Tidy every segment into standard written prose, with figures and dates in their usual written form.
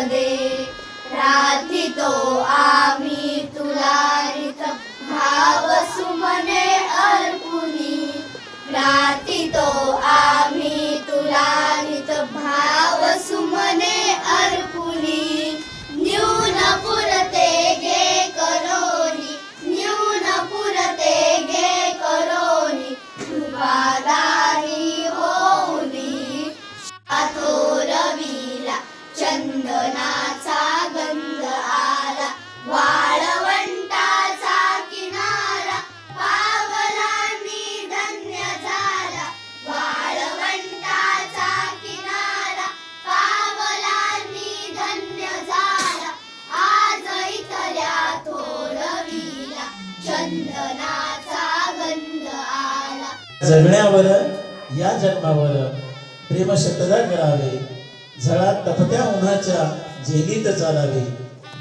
दे, प्रार्थितो आम्ही तुला रित भाव सुमने अर्पुनी, प्रार्थितो आम्ही तुला रित भाव सुमने अर्पुनी, न्यून पुरते गे करोनी, न्यून पुरते गे करोनी, कृपादारी होऊनी, रवीला चंदनाचा गंध आला, वाळवंटाचा किनारा पावलांनी धन्य झाला, वाळवंटाचा किनारा पावलांनी धन्य झाला, आज इथल्या रवीला चंदनाचा गंध आला. जगण्यावर या जन्मावर प्रेम शतदा करावे, झळा तपत्या उन्हाच्या जेलीत चालावे,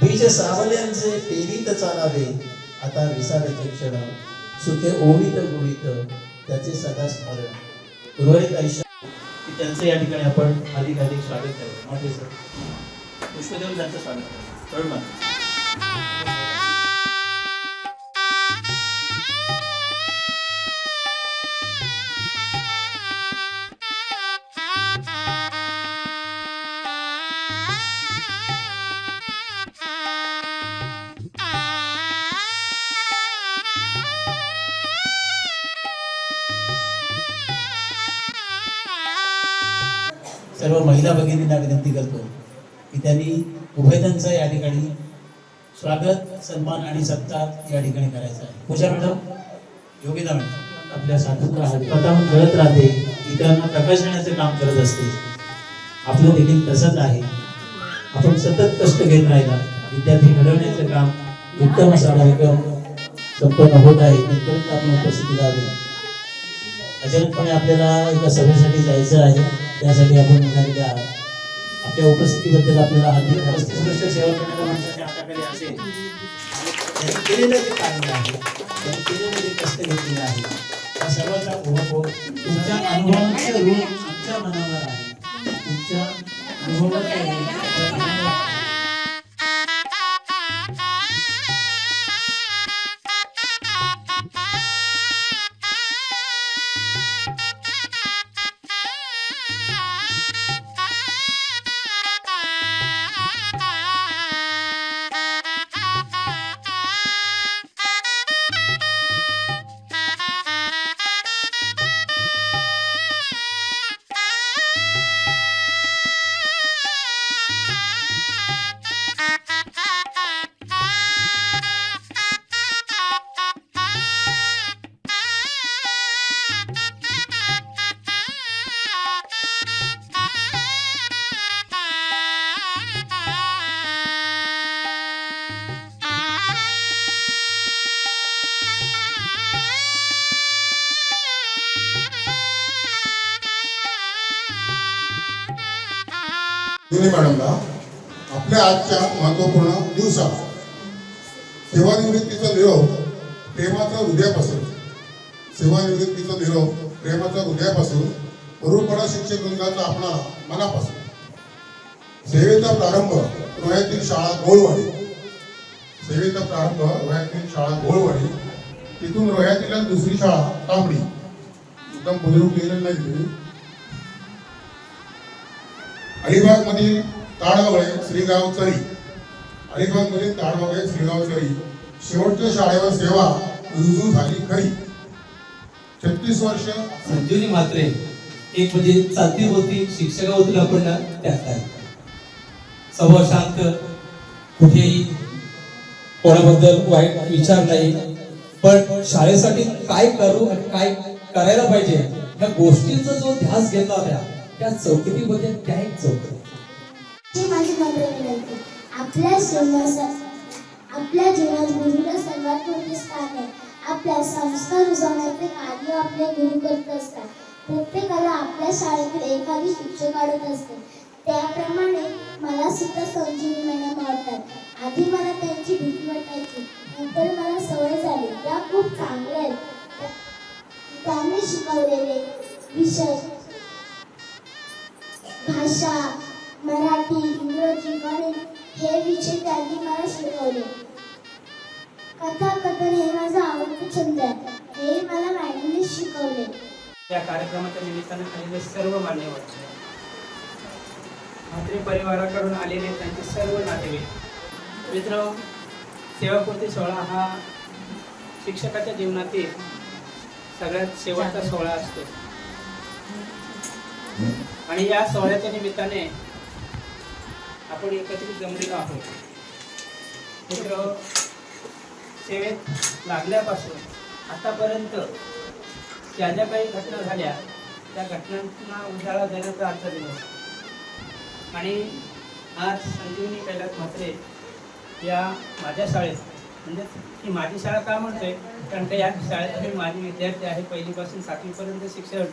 बीज सावल्यांचे पेरीत चालावे, आता विसाव्याचे क्षण सुखे ओवीत गोवीत त्याचे सदा स्मरण. उर्वरित आयुष्य त्यांचं या ठिकाणी आपण अधिकाधिक स्वागत करू. मोठे सर पुष्प देऊन त्यांचं स्वागत करू. सर्व महिला भगिनींना विनंती करतो की त्यांनी उभयतांचा या ठिकाणी स्वागत, सन्मान आणि सत्कार या ठिकाणी करायचा आहे. पूजा मॅडम, योगिता मॅडम आपल्या साथीला हातपाताहून करत राहते, इतरांना प्रकाश देण्याचे काम करत असते. आपलं देखील तसंच आहे. आपण सतत कष्ट घेत राहिला, विद्यार्थी घडवण्याचं काम उत्तम असा कार्यक्रम संपन्न होत आहे. नंतर आपण उपस्थिती द्यावी. अचानकपणे आपल्याला एका सभेसाठी जायचं आहे, त्यासाठी आपण निघालेले आहात. आपल्या उपस्थितीबद्दल आपल्याला हार्दिक 35 वर्ष सेवा करणाऱ्या माणसाच्या हाताखाली असेल, त्यांनी केलेलं जे कार्य आहे, त्यांनी केलेलं जे कष्ट घेतलेलं आहे, त्या सर्वांचा उपभोग तुमच्या अनुभवांचं ऋण आमच्या मनावर आहे. तुमच्या अनुभवाचं मॅडमला आपल्या आजच्या महत्वपूर्ण दिवसाला सेवानिवृत्तीचा निरोप प्रेमाचा हृदयापासून, सेवानिवृत्तीचा निरोप प्रेमाचा हृदयापासून, पूर्वपणा शिक्षक वृंदाचा आपला मनापासून. सेवेचा प्रारंभ रोह्यातील शाळा गोळवाडी, सेवेचा प्रारंभ रोह्यातील शाळा गोळवाडी, तिथून रोह्यातील दुसरी शाळा तांबडी. एकदम बुजुर्ग गेलेलं नाही. अलिबाग मधील ताडवळे श्रीगाव चरी, अलिबाग मधील ताडवळे श्रीगाव चरी शेवटच्या शाळेवर सेवा रुजू झाली खरी. 36 वर्ष. संजीवनी म्हात्रे एक म्हणजे चालती होती शिक्षकावरील आपण त्यात आहे. स्वभाव शांत, कुठेही कोणाबद्दल वाईट विचार नाही, पण शाळेसाठी काय करू आणि काय करायला पाहिजे या गोष्टींचा जो ध्यास घेतला होता त्या चौकटीमध्ये त्या एक चौकटी. माझी नम्र विनंती, आपल्या जीवनात गुरुला सर्वात मोठे स्थान आहे. आपल्या संस्कार रुजवण्याचे कार्य आपले गुरु करत असतात. प्रत्येकाला आपल्या शाळेतील एखादी शिक्षक आवडत असते. त्याप्रमाणे मला सुद्धा संजीवनी मॅडम आवडतात. आधी मला त्यांची भीती वाटायची, नंतर मला सवय झाली. त्या खूप चांगल्या आहेत. त्यांनी शिकवलेले विषय भाषा, मराठी, इंग्रजी, गणित कथा कथन हे माझा आवडते छंद आहे. हे मला मॅडमने शिकवले. या कार्यक्रमाच्या निमित्तानं आलेले सर्व मान्यवर, म्हात्रे परिवाराकडून आलेले त्यांचे सर्व नातेवाईक मित्र, सेवापूर्ती सोहळा हा शिक्षकाच्या जीवनातील सगळ्यात शेवटचा सोहळा असतो आणि या सोहळ्याच्या निमित्ताने आपण एकत्रित जमलेलो आहोत. मित्र, सेवेत लागल्यापासून आतापर्यंत ज्या ज्या काही घटना झाल्या त्या घटनांना उजाळा देण्याचा आजचा दिवस आणि आज संजीवनी कैलास म्हात्रे या माझ्या शाळेत, म्हणजे ही माझी शाळा का म्हणतोय, कारण का या शाळेत मी माझे विद्यार्थी आहे. पहिलीपासून 7वीपर्यंत शिक्षण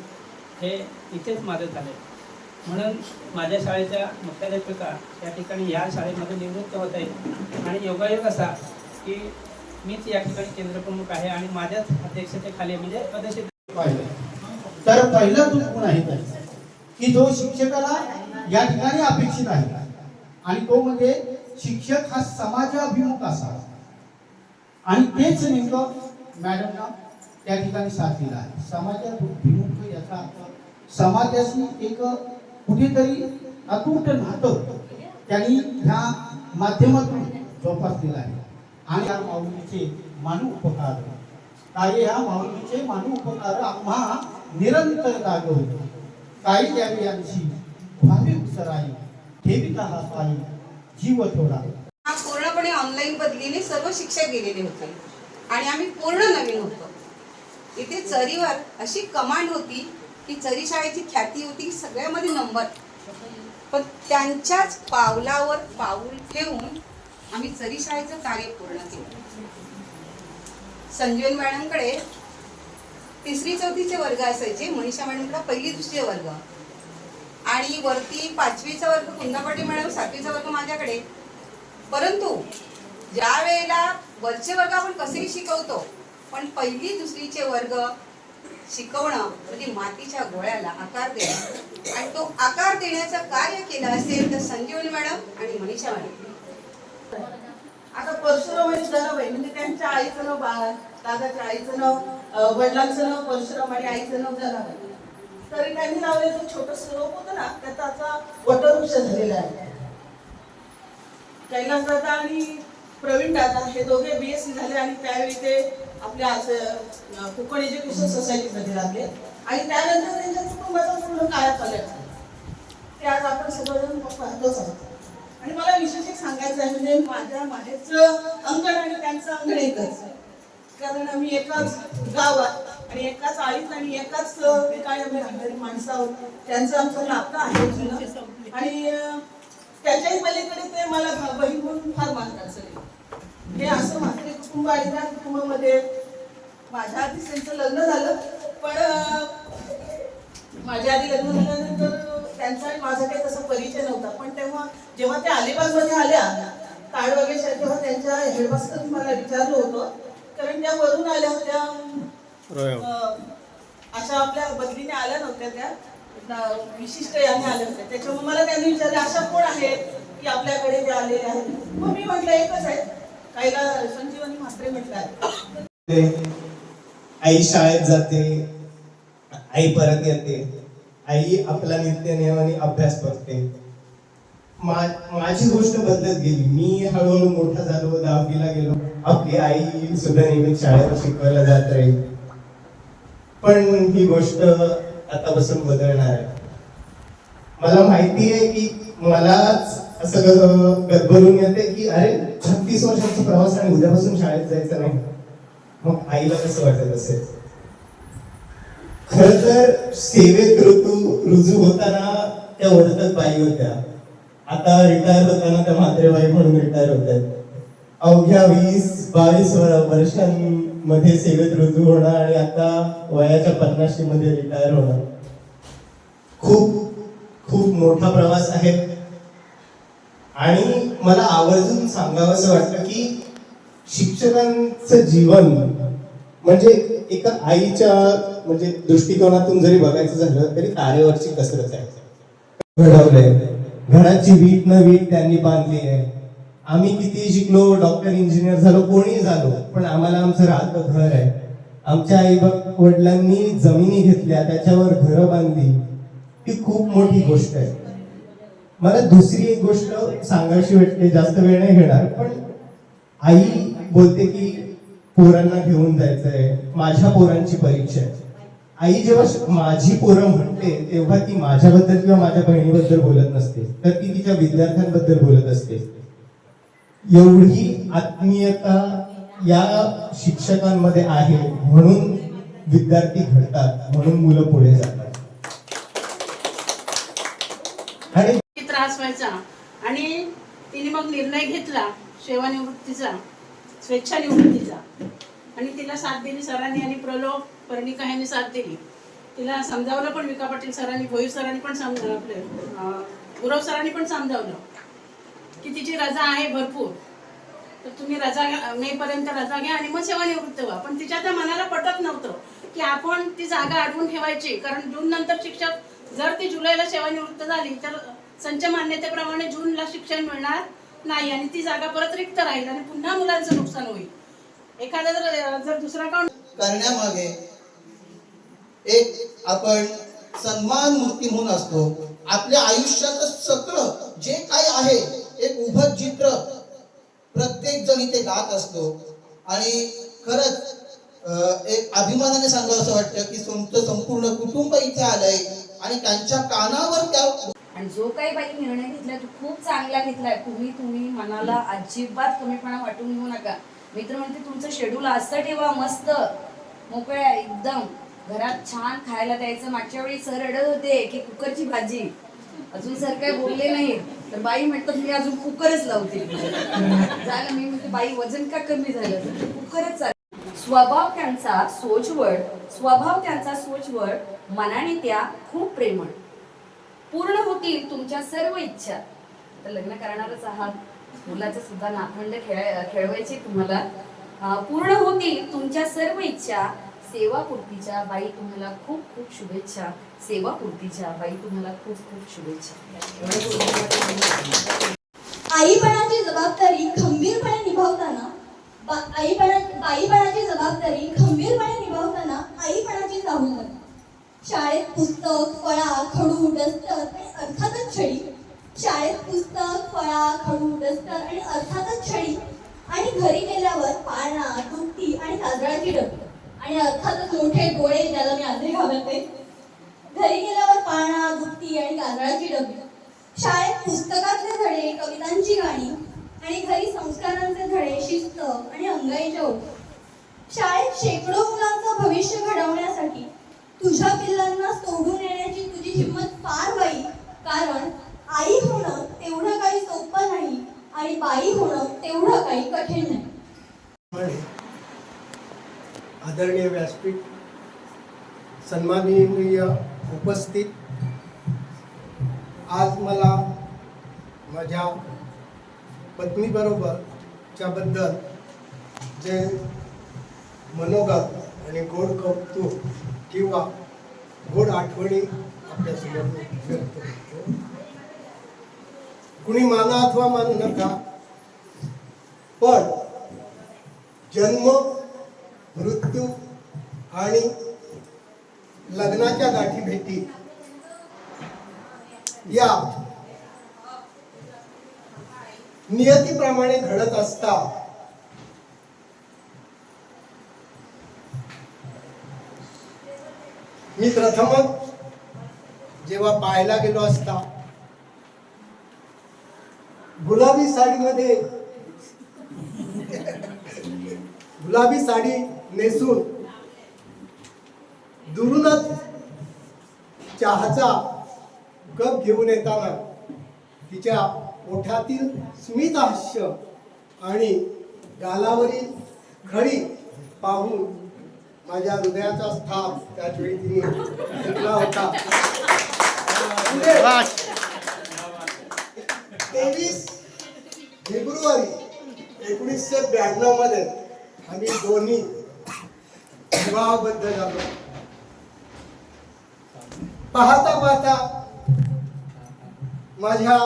हे इथेच माझं झालं. म्हणून माझ्या शाळेच्या मुख्याध्यापिका या ठिकाणी या शाळेमध्ये निवृत्त होत आहेत आणि योगायोग असा की मीच या ठिकाणी केंद्रप्रमुख आहे आणि माझ्याच अध्यक्षतेखाली म्हणजे पदसिद्ध तर पहिला जो गुण आहे त्याचा की जो शिक्षकाला या ठिकाणी अपेक्षित आहे आणि तो म्हणजे शिक्षक हा समाजाभिमुख असावा आणि तेच नेमकं मॅडमना त्या ठिकाणी साथ दिला आहे. समाजाभिमुख याचा अर्थ समाजाशी एक कुठेतरी अतूट नातं त्यांनी ह्या माध्यमातून जोपासलेलं आहे. आणि या माऊलीचे मानू उपकार काही ह्या माऊलीचे मानू उपकार आम्हा निरंतर जाग होतो. काही द्यावी यांची भावी उसराई ठेविता हा पायी जीव थोडा. हा पूर्णपणे ऑनलाईन बदलीने सर्व शिक्षक गेलेले होते आणि आम्ही पूर्ण नवीन होतो. इथे चरीवर अशी कमांड होती की चरी शाळेची ख्याती होती सगळ्यामध्ये नंबर, पण त्यांच्याच पावलावर पाऊल ठेवून आम्ही चरी शाळेचं कार्य पूर्ण केलं. संजीवन मॅडमकडे 3री-4थीचे वर्ग असायचे, मनीषा मॅडमकडे 1ली-2री वर्ग आणि वरती 5वीचा वर्ग कुंदा पाटील मॅडम, 7वीचा वर्ग माझ्याकडे. परंतु ज्या वेळेला वरचे वर्ग आपण कसेही शिकवतो, पण 1ली-2रीचे वर्ग शिकवणं म्हणजे मातीच्या गोळ्याला आकार देणं आणि तो आकार देण्याचं कार्य केलं असेल तर संजीवनी मॅडम आणि मनीषा मॅडम. आता परशुराम आणि जनाबाई म्हणजे त्यांच्या आईचं नाव दादाच्या आईचं नाव, वडिलांचं नाव परशुराम आणि आईचं नाव जनाबाई. तरी त्यांनी लावलेलं छोटस रोप होतं ना, त्याचा आता वटवृक्ष झालेला आहे. कैलास दादा आणि प्रवीण दादा हे दोघे BSc झाले आणि त्यावेळी ते आपल्या कोकण एज्युकेशन सोसायटीमध्ये लागले आणि त्यानंतर त्यांच्या कुटुंबाचा पूर्ण कायापालट झाला. ते आज आपण सगळेजण पाहतोच आहोत. आणि मला विशेष एक सांगायचं आहे म्हणजे माझ्या माहेरचं अंगण आणि त्यांचं अंगण एकच, कारण आम्ही एकाच गावात आणि एकाच आळीत आणि एकाच ठिकाणी आम्ही राहणारी माणसं आहोत. त्यांचं आमचं नातं आहे आणि त्याच्याही पलीकडे ते मला बहीण म्हणून फार मानतात सगळे. हे असं म्हात्रे कुटुंब आणि त्या कुटुंबामध्ये माझ्या आधी त्यांचं लग्न झालं, पण माझ्या आधी लग्न झाल्यानंतर त्यांचा आणि माझा काही तसा परिचय नव्हता. पण जेव्हा त्या अलिबागमध्ये आल्या ताडवागेच्या, तेव्हा त्यांच्या हेडमास्टरने मला विचारलं होतं, कारण त्या वरून आल्या होत्या, अशा आपल्या बदलीने आल्या नव्हत्या, त्या विशिष्ट याने आल्या होत्या. त्याच्यामुळे मला त्यांनी विचारलं अशा कोण आहेत की आपल्याकडे जे आलेले आहेत. मग मी म्हटलं एकच आहे, काहीला संजीवनी म्हात्रे म्हटलं आहे. आई शाळेत जाते, आई परत येते, आई आपला नित्यनेमाने अभ्यास करते. माझी गोष्ट बदलत गेली. मी हळूहळू मोठा झालो, 10वीला गेलो. आपली आई सुद्धा नेहमी शाळेत शिकवायला जात राहील, पण ही गोष्ट आतापासून बदलणार आहे. मला माहिती आहे की मलाच असं गडबडून येते की अरे 36 वर्षाचा प्रवास आणि उद्यापासून शाळेत जायचं नाही. मग आईला कसं वाटत असेल. खर तर सेवेत रुजू होताना त्या वर्तक बाई होत्या, आता रिटायर होताना त्या म्हात्रेबाई म्हणून रिटायर होत आहेत. अवघ्या 20-22 वर्षांमध्ये सेवेत रुजू होणार आणि आता वयाच्या 50 मध्ये रिटायर होणार. खूप खूप मोठा प्रवास आहे आणि मला आवर्जून सांगावंसं वाटतं की शिक्षकांचं जीवन म्हणजे एका आईच्या म्हणजे दृष्टिकोनातून जरी बघायचं झालं तरी तारेवरची कसरत आहे. घडवलंय, घराची वीट न वीट त्यांनी बांधली आहे आम्ही किती शिकलो, डॉक्टर इंजिनियर झालो, कोणी झालो, पण आम्हाला आमचं राहतं घर आहे. आमच्या आई वडिलांनी जमिनी घेतल्या, त्याच्यावर घरं बांधली, ती खूप मोठी गोष्ट आहे. मला दुसरी एक गोष्ट सांगायची वाटते, जास्त वेळ नाही घेणार, पण आई बोलते की पोरांना घेऊन जायचंय, माझ्या पोरांची परीक्षा आहे. आई जेव्हा माझी पोरं म्हणते तेव्हा ती माझ्याबद्दल किंवा माझ्या बहिणीबद्दल बोलत नसते, तर ती तिच्या विद्यार्थ्यांबद्दल बोलत असते. एवढी आत्मीयता या शिक्षकांमध्ये आहे, म्हणून विद्यार्थी घडतात, म्हणून मुलं पुढे जातात. आणि त्रास व्हायचा आणि तिने मग निर्णय घेतला सेवानिवृत्तीचा, स्वेच्छानिवृत्तीचा, आणि तिला साथ दिली सरांनी आणि प्रलोभ पर्णिका यांनी साथ दिली. तिला समजावलं पण, विका पाटील सरांनी, भोईर सरांनी पण आपले गुरव सरांनी पण समजावलं की तिची रजा आहे भरपूर, तर तुम्ही रजा मे पर्यंत रजा घ्या आणि मग सेवानिवृत्त व्हा. पण तिच्या त्या मनाला पटत नव्हतं की आपण ती जागा अडवून ठेवायची, कारण जून नंतर शिक्षक जर ती जुलैला सेवानिवृत्त झाली तर संच मान्यतेप्रमाणे जूनला शिक्षण मिळणार नाही आणि ती जागा परत रिक्त राहील आणि पुन्हा मुलांचं नुकसान होईल. एखादा जर दुसरा काउंट करण्यामागे एक आपण सन्मान मूर्ती म्हणून असतो. आपल्या आयुष्याचं सगळं जे काही आहे एक उभं चित्र प्रत्येक जण इथे गात असतो. आणि खरंच एक अभिमानाने सांगावं असं वाटतं की तुमचं संपूर्ण कुटुंब इथे आलंय आणि त्यांच्या कानावर त्या. आणि जो काही बाई निर्णय घेतलाय तो खूप चांगला घेतलाय. तुम्ही मनाला अजिबात कमीपणा वाटून घेऊ नका. मित्र म्हणते तुमचं शेड्यूल असं ठेवा, मस्त मोकळ्या एकदम घरात छान खायला द्यायचं. मागच्या वेळी सर रडत होते की कुकरची भाजी, अजून सर काय बोलले नाही, तर बाई म्हणतात मी अजून कुकरच लावते. झालं, मी म्हणते बाई वजन का कमी झालं, कुकरच चालू. स्वभाव त्यांचा सोजवळ, मनाने त्या खूप प्रेमळ. पूर्ण होतील तुमच्या सर्व इच्छा. तर लग्न करणारच आहात, मुलाचं सुद्धा नातवंड खेळवायचे तुम्हाला. पूर्ण होतील तुमच्या सर्व इच्छा. सेवापूर्तीच्या बाई तुम्हाला खूप खूप शुभेच्छा. सेवापूर्तीच्या बाई तुम्हाला खूप खूप शुभेच्छा. आईपणाची जबाबदारी खंबीरपणे निभावताना बाईपणाची जबाबदारी खंबीरपणे निभावताना आईपणाची चाहूल लागते. शाळेत पुस्तक, फळा, खडू, डस्टर आणि अर्थातच छडी. शाळेत पुस्तक, फळा, खडू, डस्टर आणि अर्थातच छडी. आणि घरी गेल्यावर पाळणा, दुपटी आणि काजळाची डबी. आणि अर्थातच मोठे डोळे, ज्याला मी आजही घाबरते. घरी गेल्यावर पाळणा, दुपटी आणि काजळाची डबी. शाळेत पुस्तकातले धडे, कवितांची गाणी आणि घरी संस्कारांचे धडे, शिस्त आणि अंगाईच्या ओळी. शाळेत शेकडो मुलांचं भविष्य घडवण्यासाठी तुझ्या पिल्लांना सोडून येण्याची तुझी हिंमत फार बाई. कारण आई होणं तेवढं काही सोपं नाही आणि बाई होणं तेवढं काही कठीण नाही. आदरणीय व्यासपीठ, सन्माननीय उपस्थित, आज मला माझ्या पत्नीबरोबरच्या बद्दल जे मनोगत आणि गोड कौतुक किंवा गोड आठवणी आपल्यासमोर व्यक्त करतो. कुणी माना अथवा मानू नका, पण जन्म, मृत्यू आणि लग्नाच्या गाठी भेटी या नियतीप्रमाणे घडत असतात. मी प्रथमच जेव्हा पाहायला गेलो असता गुलाबी साडीमध्ये, गुलाबी साडी नेसून दुरूनच चहाचा कप घेऊन येताना तिच्या ओठातील स्मित हास्य आणि गालावरील खडी पाहून माझ्या हृदयाचा स्थाप त्याचवेळी तिने घेतला होता. 23 फेब्रुवारी 1992 मध्ये आम्ही दोन्ही विवाहबद्ध झालो. पाहता पाहता माझ्या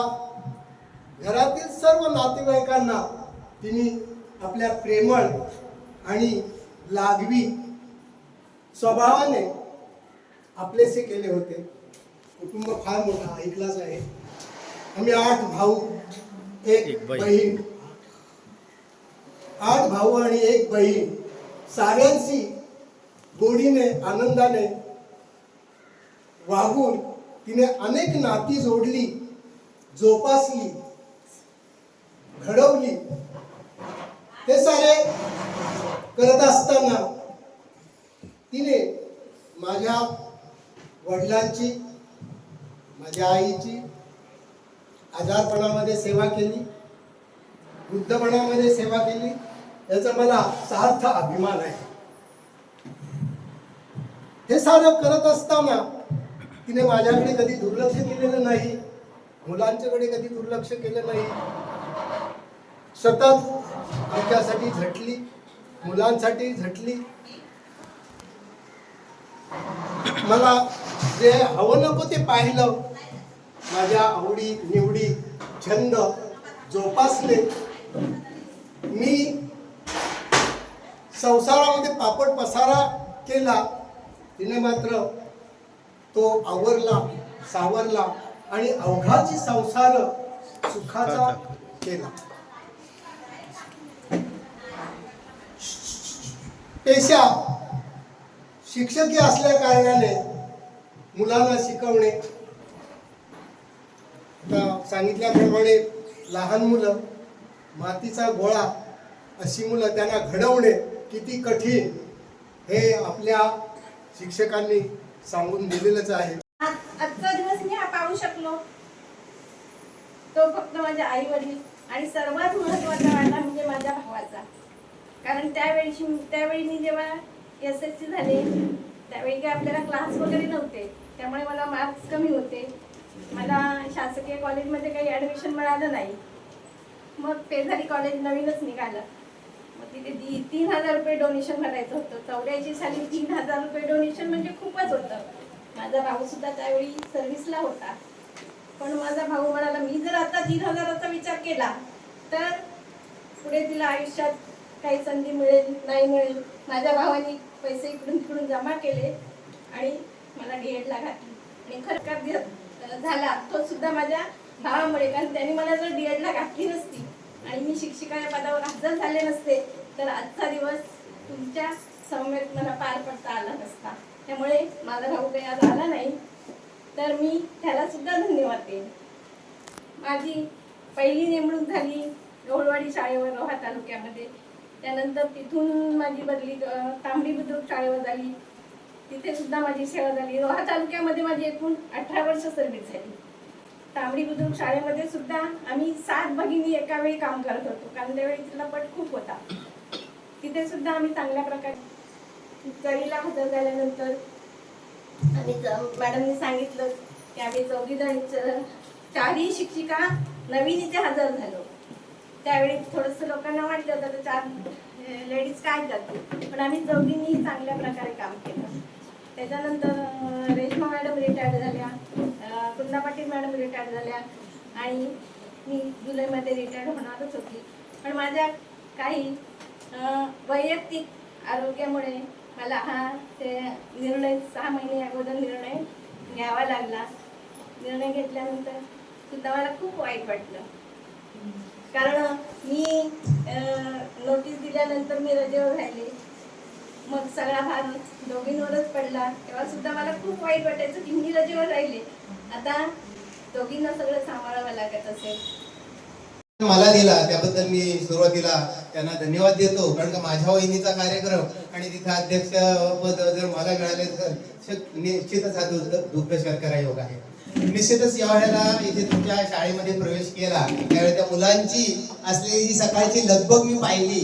घरातील सर्व नातेवाईकांना तिने आपल्या प्रेमळ आणि लागवी स्वभावाने आपलेसे केले होते. कुटुंब फार मोठा ऐकलाच आहे. आम्ही 8 भाऊ, एक बहीण, 8 भाऊ आणि 1 बहीण. साऱ्यांशी गोडीने आनंदाने वागून तिने अनेक नाती जोडली, जोपासली, घडवली. हे सारे करत असताना तिने माझ्या वडिलांची, माझ्या आईची आजारपणामध्ये सेवा केली, वृद्धपणामध्ये सेवा केली. याचा मला सार्थ अभिमान आहे. हे सारं करत असताना तिने माझ्याकडे कधी दुर्लक्ष केलेलं नाही, मुलांच्याकडे कधी दुर्लक्ष केलं नाही. सतत आमच्यासाठी झटली, मुलांसाठी झटली. मला जे हवं नको ते पाहिलं, माझ्या आवडी निवडी छंद जोपासले. मी संसारामध्ये पापड पसारा केला, तिने मात्र तो आवरला, सावरला आणि अवघाची संसार सुखाचा केला. पेशा शिक्षकी असल्या कारणाने मुलांना शिकवणे, सांगितल्याप्रमाणे लहान मुलं मातीचा गोळा अशी मुलं, त्यांना घडवणे किती कठीण हे आपल्या शिक्षकांनी सांगून दिलेलंच आहे. आजचा दिवस मी हा पाहू शकलो तो फक्त माझ्या आई वडील आणि सर्वात महत्त्वाचा वाटा म्हणजे माझ्या भावाचा. कारण त्यावेळी मी जेव्हा SSC झाले त्यावेळी काही आपल्याला क्लास वगैरे नव्हते, त्यामुळे मला मार्क्स कमी होते. मला शासकीय कॉलेजमध्ये काही ॲडमिशन मिळालं नाही. मग पेझारी कॉलेज नवीनच निघालं. मग तिथे 3,000 रुपये डोनेशन भरायचं होतं. 84 साली 3,000 रुपये डोनेशन म्हणजे खूपच होतं. माझा भाऊ सुद्धा त्यावेळी सर्व्हिसला होता. पण माझा भाऊ म्हणाला, मी जर आता 3,000चा विचार केला तर पुढे तिला आयुष्यात काही संधी मिळेल नाही मिळेल. माझ्या भावाने पैसे इकडून तिकडून जमा केले आणि मला DEDला घातली. आणि खरं झाला तो सुद्धा माझ्या भावामुळे. कारण त्यांनी मला जर DEDला घातली नसती आणि मी शिक्षिका या पदावर हजर झाले नसते तर आजचा दिवस तुमच्या समवेत मला पार पडता आला नसता. त्यामुळे माझा भाऊ काही आज आला नाही तर मी त्याला सुद्धा धन्यवाद देईन. माझी पहिली नेमणूक झाली गवळवाडी शाळेवर रोहा तालुक्यामध्ये. त्यानंतर तिथून माझी बदली तांबडी बुद्रुक शाळेवर झाली. तिथे सुद्धा माझी सेवा झाली. रोहा तालुक्यामध्ये माझी एकूण 18 वर्ष सर्व्हिस झाली. तांबडी बुद्रुक शाळेमध्ये सुद्धा आम्ही 7 भगिनी एका वेळी काम करत होतो, कारण त्यावेळी तिला पट खूप होता. तिथे सुद्धा आम्ही चांगल्या प्रकारे चरीला हजर झाल्यानंतर आम्ही मॅडमनी सांगितलं की आम्ही 4ही शिक्षिका नवीन इथे हजर झालो. त्यावेळी थोडंसं लोकांना वाटलं होतं 4 लेडीज काय करतील, पण आम्ही 4घींनी चांगल्या प्रकारे काम केलं. त्याच्यानंतर रेश्मा मॅडम रिटायर्ड झाल्या, कुंदा पाटील मॅडम रिटायर्ड झाल्या आणि मी जुलैमध्ये रिटायर्ड होणारच होती. पण माझ्या काही वैयक्तिक आरोग्यामुळे मला हा ते निर्णय 6 महिने अगोदर निर्णय घ्यावा लागला. निर्णय घेतल्यानंतर सुद्धा मला खूप वाईट वाटलं, कारण मी नोटीस दिल्यानंतर मी रजेवर राहिले. मग सगळा भार दोघींवरच पडला. तेव्हा सुद्धा मला खूप वाईट वाटायचं की मी रजेवर राहिले, आता दोघींना सगळं सांभाळावं लागत असेल. मला दिला त्याबद्दल मी सुरुवातीला त्यांना धन्यवाद देतो, कारण का माझ्या वहिनीचा कार्यक्रम आणि तिथे अध्यक्ष पद जर मला मिळाले तर निश्चितच हा दुग्ध शर्करा योग आहे. निश्चितच या वेळेला इथे तुमच्या शाळेमध्ये प्रवेश केला त्यावेळी त्या मुलांची असलेली जी सकाळची लगबग मी पाहिली.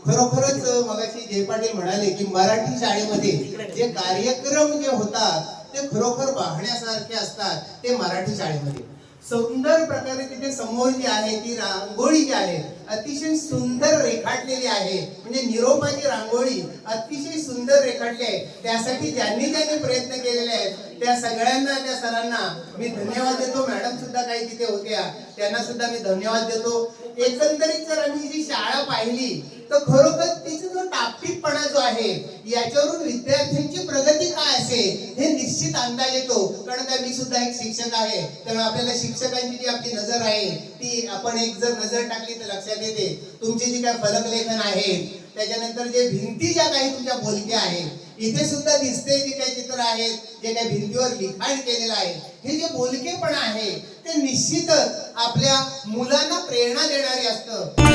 खरोखरच मगाशी जय पाटील म्हणाले की मराठी शाळेमध्ये जे कार्यक्रम जे होतात ते खरोखर पाहण्यासारखे असतात. ते मराठी शाळेमध्ये सुंदर प्रकारे तिथे समोर जी आहे ती रांगोळी जी आहे अतिशय सुंदर रेखाटलेली आहे. म्हणजे निरोपाची रांगोळी अतिशय सुंदर रेखाटली आहे. त्यासाठी ज्यांनी प्रयत्न केलेले आहेत त्या सगळ्यांना, त्या सरांना मी धन्यवाद देतो. मॅडम सुद्धा काही तिथे होत्या, त्यांना सुद्धा मी धन्यवाद देतो. एकंदरीत जर आम्ही जी शाळा पाहिली तर खरोखर तिचा जो टापटीपणा जो आहे याच्यावरून विद्यार्थ्यांची प्रगती काय असेल हे निश्चित अंदाज येतो. कारण काय मी सुद्धा एक शिक्षक आहे, त्यामुळे आपल्याला शिक्षकांची जी आपली नजर आहे ती आपण एक जर नजर टाकली तर लक्षात येते. तुमची जी काय फलकलेखन आहे, त्याच्यानंतर जे भिंती ज्या काही तुमच्या बोलक्या आहेत, इथे सुद्धा दिसते जे काही चित्र आहेत, जे काही भिंतीवर लिखाण केलेलं आहे, हे जे बोलकेपण आहे ते निश्चितच आपल्या मुलांना प्रेरणा देणारे असतं.